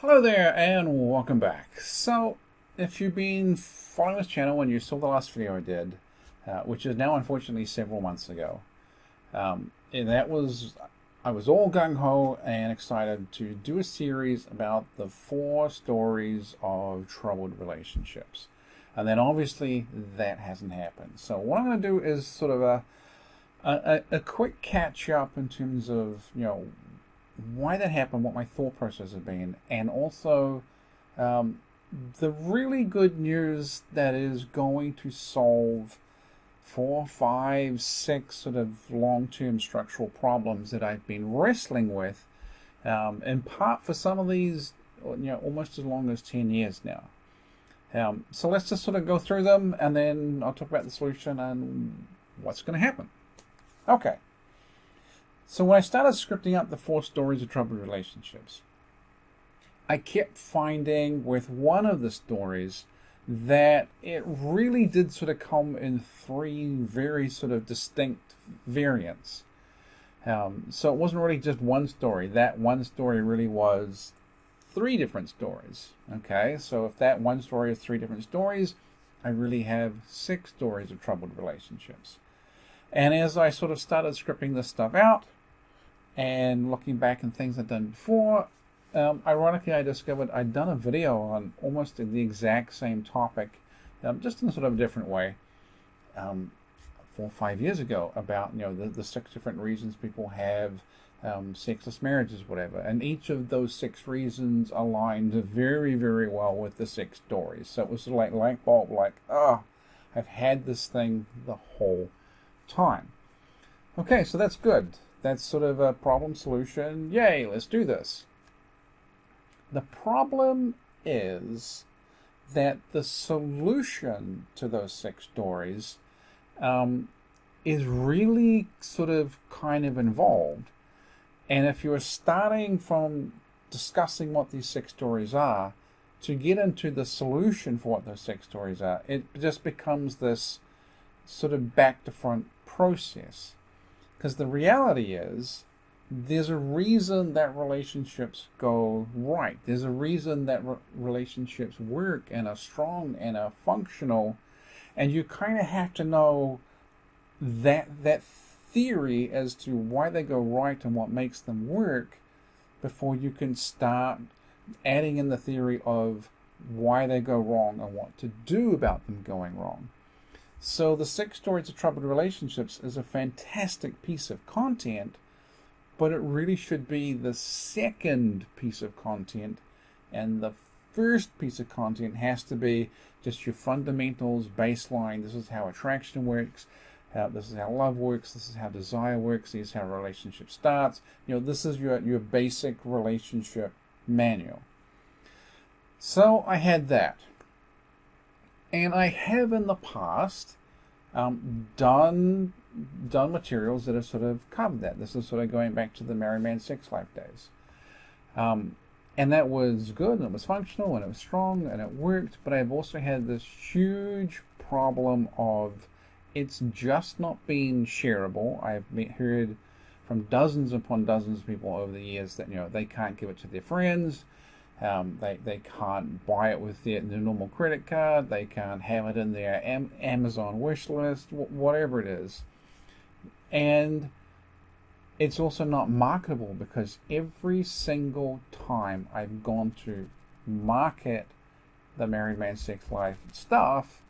Hello there and welcome back. So if you've been following this channel and you saw the last video I did, which is now unfortunately several months ago, and I was all gung-ho and excited to do a series about the 4 stories of troubled relationships. And then obviously that hasn't happened. So what I'm going to do is sort of a quick catch up in terms of, why that happened, what my thought process has been, and also the really good news that is going to solve 4, 5, 6 sort of long-term structural problems that I've been wrestling with, in part for some of these, almost as long as 10 years now. So let's just sort of go through them, and then I'll talk about the solution and what's going to happen. Okay. So when I started scripting up the 4 stories of troubled relationships, I kept finding with one of the stories that it really did sort of come in 3 very sort of distinct variants. So it wasn't really just one story. That one story really was 3 different stories. Okay, so if that one story is 3 different stories, I really have 6 stories of troubled relationships. And as I sort of started scripting this stuff out and looking back at things I'd done before, ironically I discovered I'd done a video on almost the exact same topic, just in a sort of different way, 4 or 5 years ago, about the 6 different reasons people have sexless marriages, whatever. And each of those 6 reasons aligned very, very well with the 6 stories. So it was sort of like light bulb, like, oh, I've had this thing the whole time. Okay, so that's good. That's sort of a problem solution. Yay, let's do this. The problem is that the solution to those 6 stories is really sort of kind of involved. And if you're starting from discussing what these 6 stories are, to get into the solution for what those 6 stories are, it just becomes this sort of back to front process. Because the reality is, there's a reason that relationships go right. There's a reason that relationships work and are strong and are functional. And you kind of have to know that theory as to why they go right and what makes them work before you can start adding in the theory of why they go wrong and what to do about them going wrong. So the 6 stories of troubled relationships is a fantastic piece of content, but it really should be the second piece of content, and the first piece of content has to be just your fundamentals, baseline. This is how attraction works. This is how love works. This is how desire works. This is how a relationship starts. This is your basic relationship manual. So I had that. And I have in the past done materials that have sort of covered that. This is sort of going back to the Married Man Sex Life days. And that was good, and it was functional, and it was strong, and it worked. But I've also had this huge problem of it's just not being shareable. I've heard from dozens upon dozens of people over the years that they can't give it to their friends. They can't buy it with their normal credit card. They can't have it in their Amazon wish list, whatever it is. And it's also not marketable, because every single time I've gone to market the Married Man Sex Life stuff,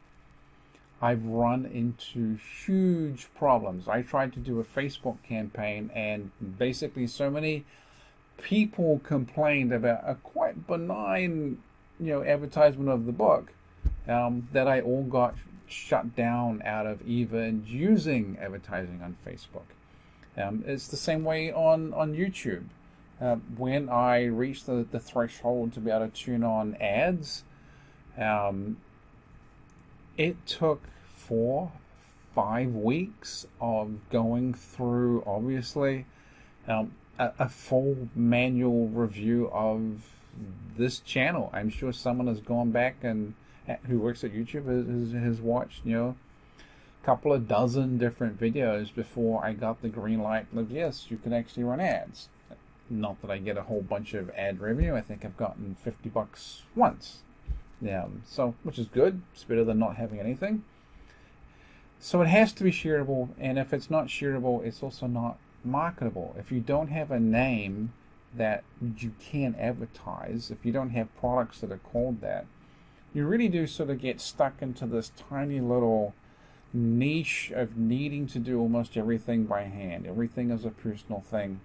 I've run into huge problems. I tried to do a Facebook campaign, and basically so many people complained about a quite benign, advertisement of the book, that I all got shut down out of even using advertising on Facebook. It's the same way on YouTube. When I reached the threshold to be able to turn on ads, it took 4, 5 weeks of going through, obviously, a full manual review of this channel. I'm sure someone has gone back and who works at YouTube has watched a couple of dozen different videos before I got the green light of yes, you can actually run ads. Not that I get a whole bunch of ad revenue. I think I've gotten $50 once. So, which is good. It's better than not having anything. So it has to be shareable, and if it's not shareable, it's also not marketable. If you don't have a name that you can advertise, if you don't have products that are called that, you really do sort of get stuck into this tiny little niche of needing to do almost everything by hand. Everything is a personal thing,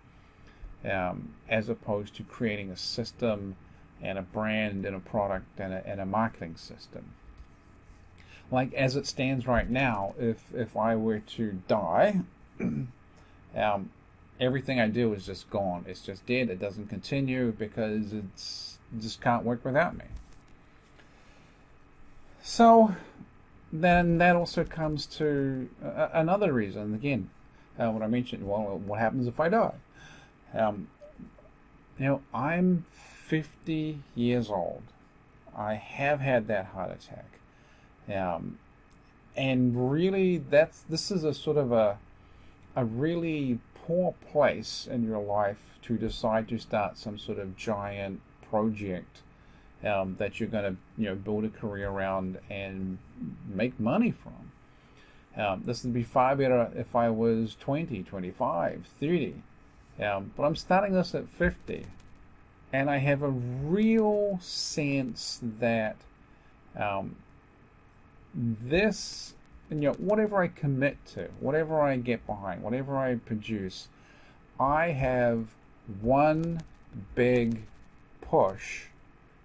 as opposed to creating a system and a brand and a product and a marketing system. Like as it stands right now, if I were to die, everything I do is just gone. It's just dead. It doesn't continue because it just can't work without me. So then that also comes to another reason. Again, what I mentioned, well, what happens if I die? I'm 50 years old. I have had that heart attack. And really, this is a sort of a really poor place in your life to decide to start some sort of giant project that you're going to build a career around and make money from. This would be far better if I was 20, 25, 30. But I'm starting this at 50. And I have a real sense that this, whatever I commit to, whatever I get behind, whatever I produce, I have one big push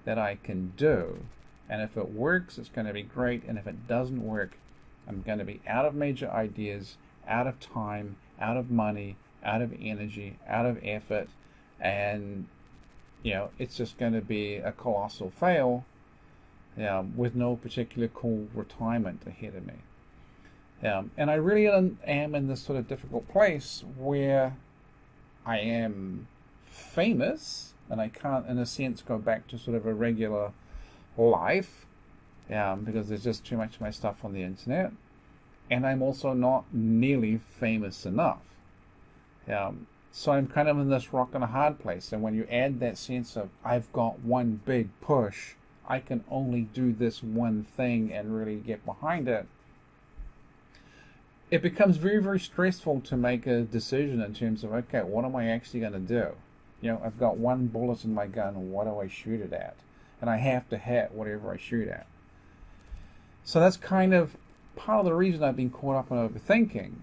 that I can do. And if it works, it's going to be great. And if it doesn't work, I'm going to be out of major ideas, out of time, out of money, out of energy, out of effort. And, it's just going to be a colossal fail. With no particular cool retirement ahead of me. And I really am in this sort of difficult place where I am famous and I can't, in a sense, go back to sort of a regular life because there's just too much of my stuff on the internet. And I'm also not nearly famous enough. So I'm kind of in this rock and a hard place. And when you add that sense of I've got one big push, I can only do this one thing and really get behind it, it becomes very, very stressful to make a decision in terms of, okay, what am I actually going to do? I've got one bullet in my gun, what do I shoot it at? And I have to hit whatever I shoot at. So that's kind of part of the reason I've been caught up in overthinking.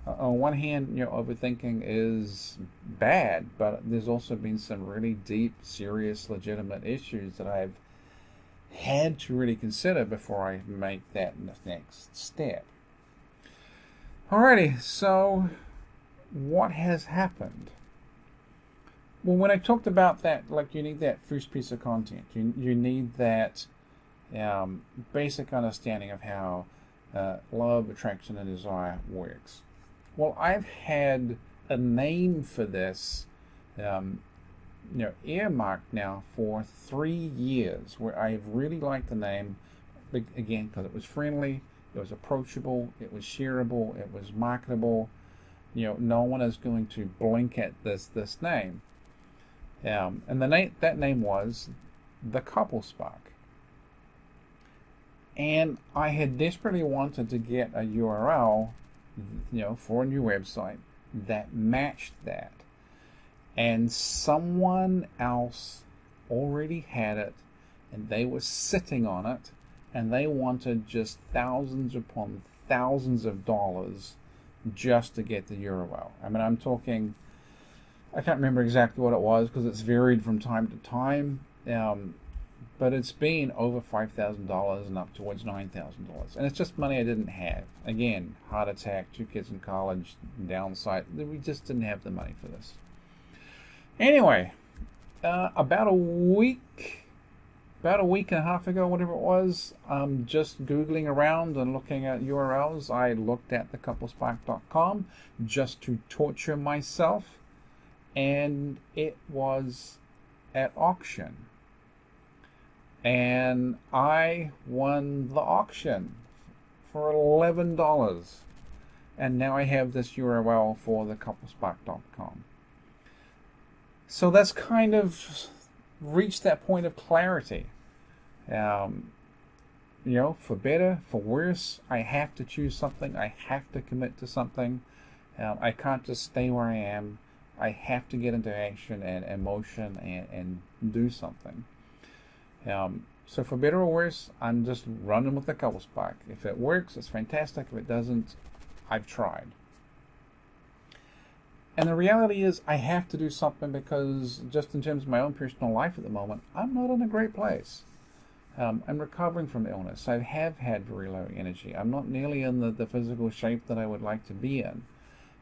On one hand, overthinking is bad, but there's also been some really deep, serious, legitimate issues that I've had to really consider before I make that next step. Alrighty, so what has happened? Well, when I talked about that, you need that first piece of content. You need that basic understanding of how love, attraction, and desire works. Well, I've had a name for this earmarked now for 3 years, where I've really liked the name, again, because it was friendly, it was approachable, it was shareable, it was marketable. No one is going to blink at this name. And that name was the Couplespike. And I had desperately wanted to get a URL, for a new website that matched that. And someone else already had it, and they were sitting on it, and they wanted just thousands upon thousands of dollars just to get the URL. I mean, I'm talking, I can't remember exactly what it was because it's varied from time to time, but it's been over $5,000 and up towards $9,000. And it's just money I didn't have. Again, heart attack, 2 kids in college, downside. We just didn't have the money for this. Anyway, about a week and a half ago, whatever it was, just Googling around and looking at URLs, I looked at the Couplespikecom just to torture myself, and it was at auction. And I won the auction for $11. And now I have this URL for the Couplespikecom. So that's kind of reached that point of clarity. Um, for better, for worse, I have to choose something. I have to commit to something. I can't just stay where I am. I have to get into action and emotion and do something. So for better or worse, I'm just running with the Couplespike. If it works, it's fantastic. If it doesn't, I've tried. And the reality is I have to do something because just in terms of my own personal life at the moment, I'm not in a great place. I'm recovering from illness. I have had very low energy. I'm not nearly in the physical shape that I would like to be in.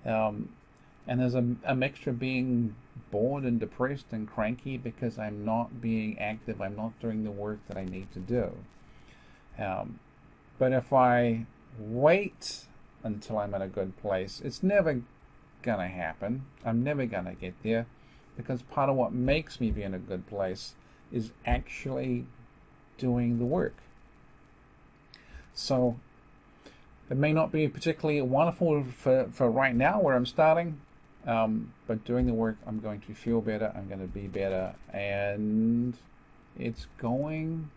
And there's a mixture of being bored and depressed and cranky because I'm not being active. I'm not doing the work that I need to do. But if I wait until I'm in a good place, it's never gonna happen. I'm never gonna get there because part of what makes me be in a good place is actually doing the work. So it may not be particularly wonderful for right now where I'm starting, but doing the work, I'm going to feel better, I'm going to be better, and it's going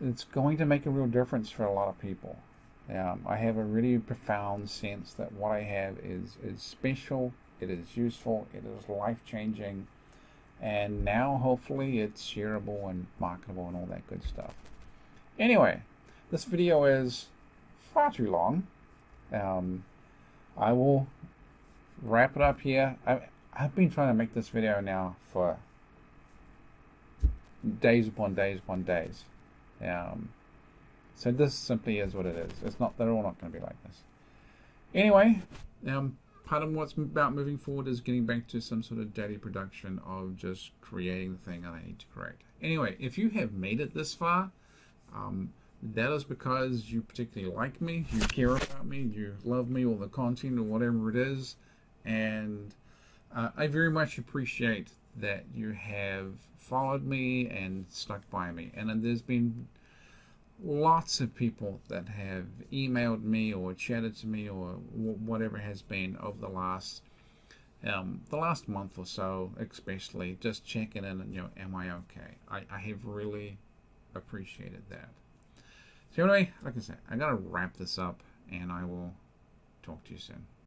to make a real difference for a lot of people. I have a really profound sense that what I have is special, it is useful, it is life-changing, and now hopefully it's shareable and marketable and all that good stuff. Anyway, this video is far too long. I will wrap it up here. I've been trying to make this video now for days upon days upon days. So this simply is what it is. It's not, they're all not going to be like this. Anyway, part of what's about moving forward is getting back to some sort of daily production of just creating the thing that I need to create. Anyway, if you have made it this far, that is because you particularly like me, you care about me, you love me or the content or whatever it is, and I very much appreciate that you have followed me and stuck by me. And there's been lots of people that have emailed me or chatted to me or whatever has been over the last month or so, especially just checking in and am I okay? I have really appreciated that. So anyway, like I said, I gotta wrap this up and I will talk to you soon.